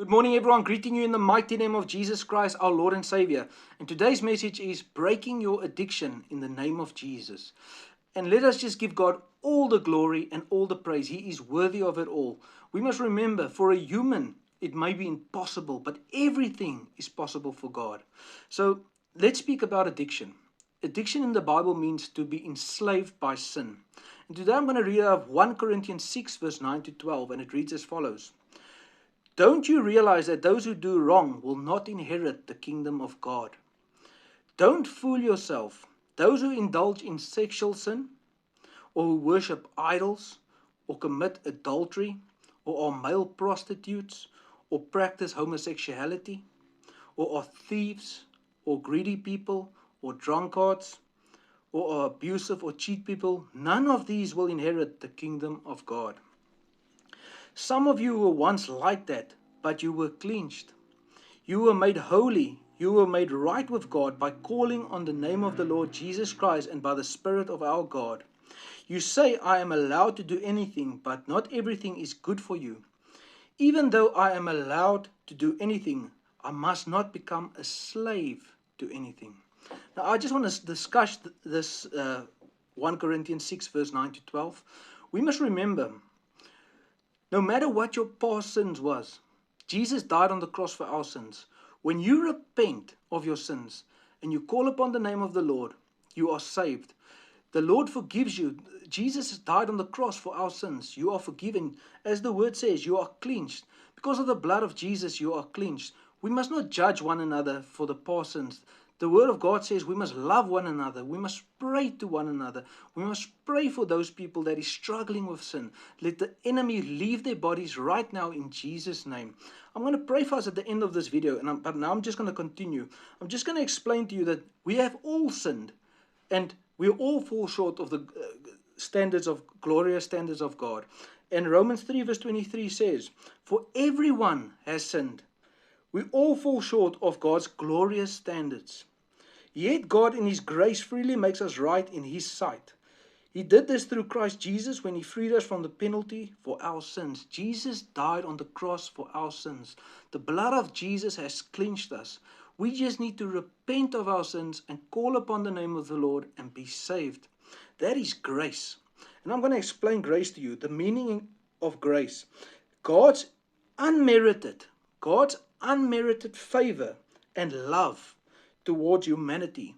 Good morning, everyone. Greeting you in the mighty name of Jesus Christ, our Lord and Savior. And today's message is breaking your addiction in the name of Jesus. And let us just give God all the glory and all the praise. He is worthy of it all. We must remember, for a human, it may be impossible, but everything is possible for God. So let's speak about addiction. Addiction in the Bible means to be enslaved by sin. And today I'm going to read out of 1 Corinthians 6, verse 9 to 12, and it reads as follows. Don't you realize that those who do wrong will not inherit the kingdom of God? Don't fool yourself. Those who indulge in sexual sin, or who worship idols, or commit adultery, or are male prostitutes, or practice homosexuality, or are thieves, or greedy people, or drunkards, or are abusive or cheat people, none of these will inherit the kingdom of God. Some of you were once like that, but you were cleansed. You were made holy. You were made right with God by calling on the name of the Lord Jesus Christ and by the Spirit of our God. You say, I am allowed to do anything, but not everything is good for you. Even though I am allowed to do anything, I must not become a slave to anything. Now, I just want to discuss this 1 Corinthians 6, verse 9 to 12. We must remember, no matter what your past sins was, Jesus died on the cross for our sins. When you repent of your sins and you call upon the name of the Lord, you are saved. The Lord forgives you. Jesus died on the cross for our sins. You are forgiven. As the word says, you are cleansed. Because of the blood of Jesus, you are cleansed. We must not judge one another for the past sins. The word of God says we must love one another. We must pray to one another. We must pray for those people that is struggling with sin. Let the enemy leave their bodies right now in Jesus' name. I'm going to pray for us at the end of this video, but now I'm just going to continue. I'm just going to explain to you that we have all sinned, and we all fall short of the glorious standards of God. And Romans 3 verse 23 says, for everyone has sinned. We all fall short of God's glorious standards. Yet God in His grace freely makes us right in His sight. He did this through Christ Jesus when He freed us from the penalty for our sins. Jesus died on the cross for our sins. The blood of Jesus has cleansed us. We just need to repent of our sins and call upon the name of the Lord and be saved. That is grace. And I'm going to explain grace to you, the meaning of grace. God's unmerited favor and love towards humanity,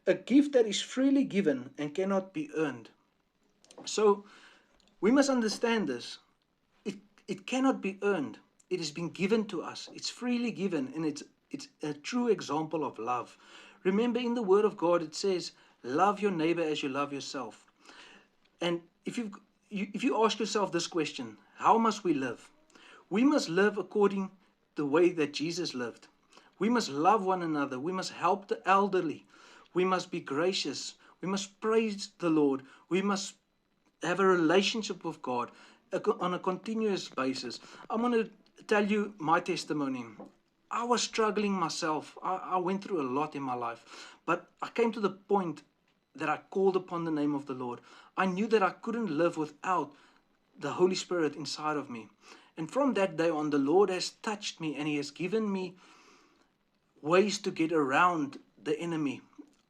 a gift that is freely given and cannot be earned. So we must understand this. It cannot be earned. It has been given to us. It's freely given, and it's a true example of love. Remember, in the Word of God, it says, love your neighbor as you love yourself. And if you ask yourself this question, how must we live? We must live according to the way that Jesus lived. We must love one another. We must help the elderly. We must be gracious. We must praise the Lord. We must have a relationship with God on a continuous basis. I'm going to tell you my testimony. I was struggling myself. I went through a lot in my life. But I came to the point that I called upon the name of the Lord. I knew that I couldn't live without the Holy Spirit inside of me. And from that day on, the Lord has touched me and He has given me ways to get around the enemy.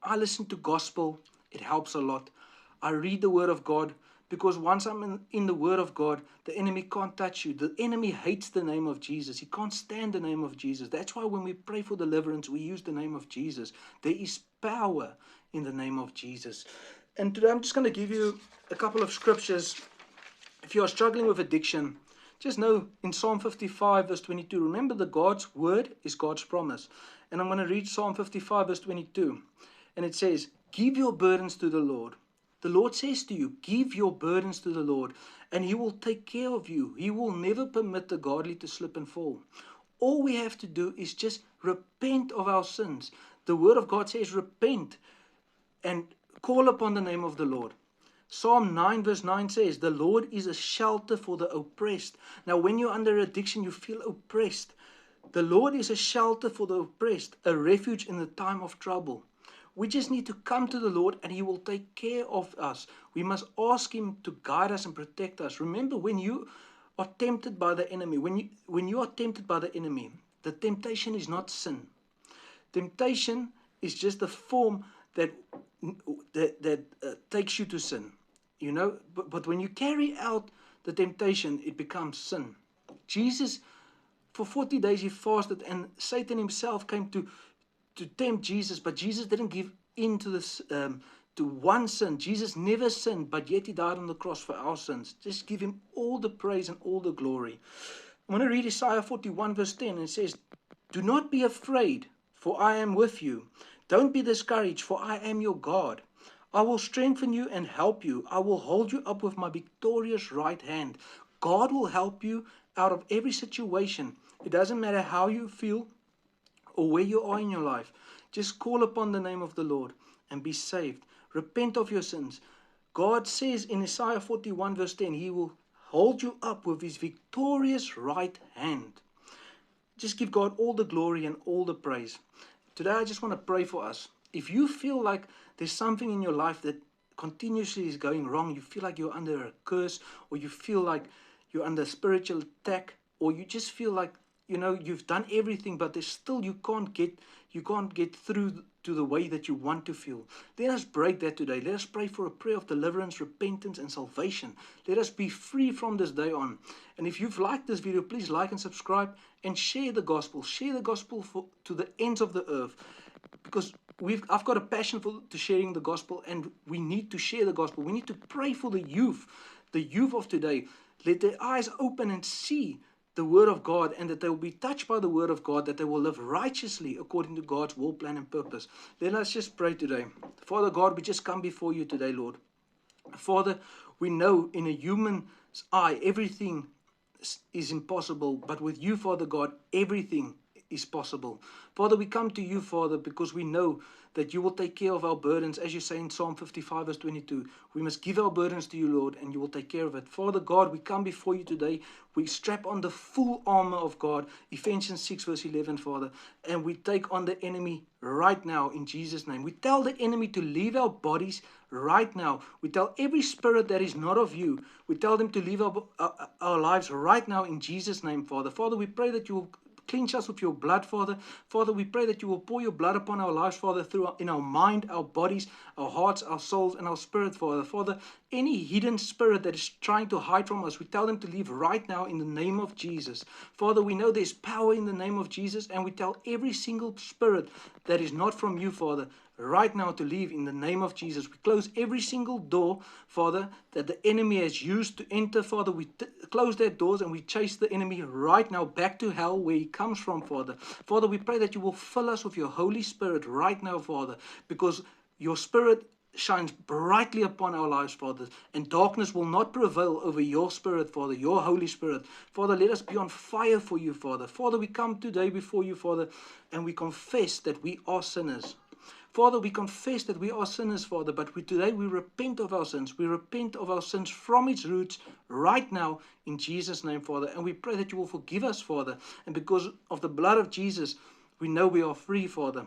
I listen to gospel. It helps a lot. I read the Word of God, because once I'm in the Word of God, the enemy can't touch you. The enemy hates the name of Jesus. He can't stand the name of Jesus. That's why when we pray for deliverance, we use the name of Jesus. There is power in the name of Jesus. And today I'm just going to give you a couple of scriptures. If you are struggling with addiction, just know in Psalm 55 verse 22, remember that God's word is God's promise. And I'm going to read Psalm 55 verse 22. And it says, give your burdens to the Lord. The Lord says to you, give your burdens to the Lord, and He will take care of you. He will never permit the godly to slip and fall. All we have to do is just repent of our sins. The word of God says repent and call upon the name of the Lord. Psalm 9 verse 9 says, the Lord is a shelter for the oppressed. Now when you're under addiction, you feel oppressed. The Lord is a shelter for the oppressed, a refuge in the time of trouble. We just need to come to the Lord and He will take care of us. We must ask Him to guide us and protect us. Remember, when you are tempted by the enemy, when you are tempted by the enemy, the temptation is not sin. Temptation is just a form that takes you to sin, you know. But when you carry out the temptation, it becomes sin. Jesus, for 40 days he fasted, and Satan himself came to tempt Jesus, but Jesus didn't give in to this to one sin. Jesus never sinned, but yet he died on the cross for our sins. Just give him all the praise and all the glory. I'm going to read Isaiah 41 verse 10, and it says, "Do not be afraid, for I am with you. Don't be discouraged, for I am your God. I will strengthen you and help you. I will hold you up with my victorious right hand." God will help you out of every situation. It doesn't matter how you feel or where you are in your life. Just call upon the name of the Lord and be saved. Repent of your sins. God says in Isaiah 41 verse 10, he will hold you up with his victorious right hand. Just give God all the glory and all the praise. Today I just want to pray for us. If you feel like there's something in your life that continuously is going wrong, you feel like you're under a curse, or you feel like you're under spiritual attack, or you just feel like, you know, you've done everything, but there's still you can't get through to the way that you want to feel. Let us break that today. Let us pray for a prayer of deliverance, repentance, and salvation. Let us be free from this day on. And if you've liked this video, please like and subscribe and share the gospel. Share the gospel to the ends of the earth, because I've got a passion to sharing the gospel, and we need to share the gospel. We need to pray for the youth of today. Let their eyes open and see the word of God, and that they will be touched by the word of God, that they will live righteously according to God's will, plan, and purpose. Let us just pray today. Father God, we just come before you today, Lord. Father, we know in a human's eye everything is impossible, but with you, Father God, everything is possible. Father, we come to you, Father, because we know that you will take care of our burdens. As you say in Psalm 55 verse 22, we must give our burdens to you, Lord, and you will take care of it. Father God, we come before you today. We strap on the full armor of God, Ephesians 6 verse 11, Father, and we take on the enemy right now in Jesus' name. We tell the enemy to leave our bodies right now. We tell every spirit that is not of you, we tell them to leave our lives right now in Jesus' name, Father. Father, we pray that you will cleanse us with your blood, Father. Father, we pray that you will pour your blood upon our lives, Father, in our mind, our bodies, our hearts, our souls, and our spirit, Father. Father, any hidden spirit that is trying to hide from us, we tell them to leave right now in the name of Jesus. Father, we know there's power in the name of Jesus, and we tell every single spirit that is not from you, Father, right now to leave in the name of Jesus. We close every single door, Father, that the enemy has used to enter, Father. We close that doors and we chase the enemy right now back to hell where he comes from, Father. Father, we pray that you will fill us with your Holy Spirit right now, Father, because your Spirit shines brightly upon our lives, Father, and darkness will not prevail over your Spirit, Father, your Holy Spirit. Father, let us be on fire for you, Father. Father, we come today before you, Father, and we confess that we are sinners. Father, we confess that we are sinners, Father, but today we repent of our sins. We repent of our sins from its roots right now in Jesus' name, Father. And we pray that you will forgive us, Father. And because of the blood of Jesus, we know we are free, Father.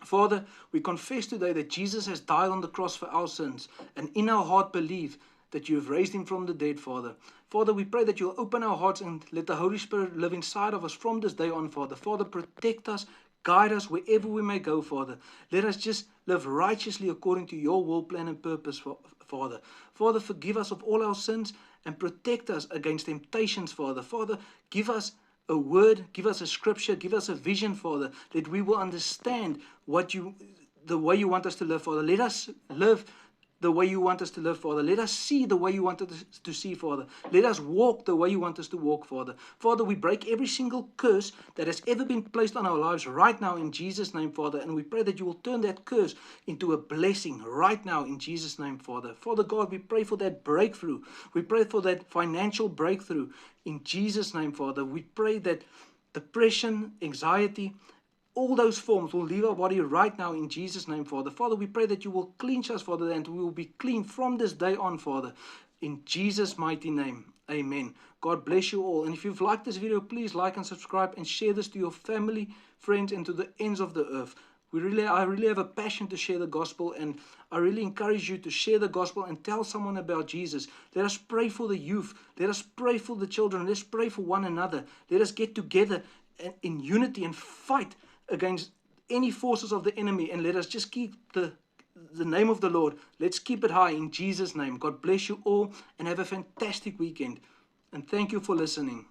Father, we confess today that Jesus has died on the cross for our sins, and in our heart believe that you have raised him from the dead, Father. Father, we pray that you'll open our hearts and let the Holy Spirit live inside of us from this day on, Father. Father, protect us, guide us wherever we may go, Father. Let us just live righteously according to your will, plan, and purpose, Father. Father, forgive us of all our sins and protect us against temptations, Father. Father, give us a word, give us a scripture, give us a vision, Father, that we will understand the way you want us to live, Father. Let us live the way you want us to live, Father. Let us see the way you want us to see, Father. Let us walk the way you want us to walk, Father. Father, we break every single curse that has ever been placed on our lives right now in Jesus' name, Father. And we pray that you will turn that curse into a blessing right now in Jesus' name, Father. Father God, we pray for that breakthrough. We pray for that financial breakthrough in Jesus' name, Father. We pray that depression, anxiety, all those forms will leave our body right now in Jesus' name, Father. Father, we pray that you will cleanse us, Father, and we will be clean from this day on, Father. In Jesus' mighty name, amen. God bless you all. And if you've liked this video, please like and subscribe and share this to your family, friends, and to the ends of the earth. I really have a passion to share the gospel, and I really encourage you to share the gospel and tell someone about Jesus. Let us pray for the youth. Let us pray for the children. Let's pray for one another. Let us get together in unity and fight against any forces of the enemy, and let us just keep the name of the Lord. Let's keep it high in Jesus' name. God bless you all and have a fantastic weekend. And thank you for listening.